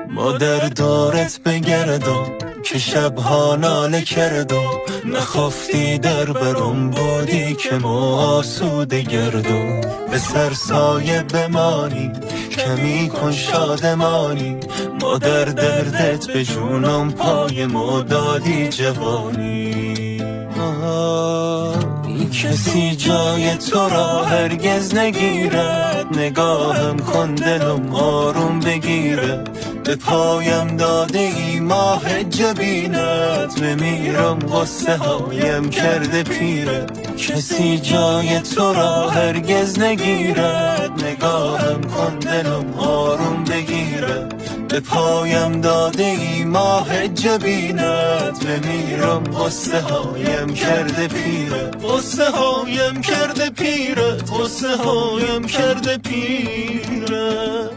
ما در دورت بگردم که شبها ناله کردم، نخواستی در برم بودی که ما آسوده گردم. به سر سایه بمانی کمی کن شادمانی، ما در دردت به جونم پای ما دادی جوانی. کسی جای تو را هرگز نگیرد، نگاهم کن دلم آروم بگیره. به پایم داده ای ماه جبینت، بمیرم غصه هایم کرده پیره. کسی جای تو را هرگز نگیرد، نگاهم کن دلم آروم بگیره. به پایم داده ای ماه جبینت، بمیرم غصه هایم کرده پیره. غصه هایم کرده پیره، غصه هایم کرده پیره.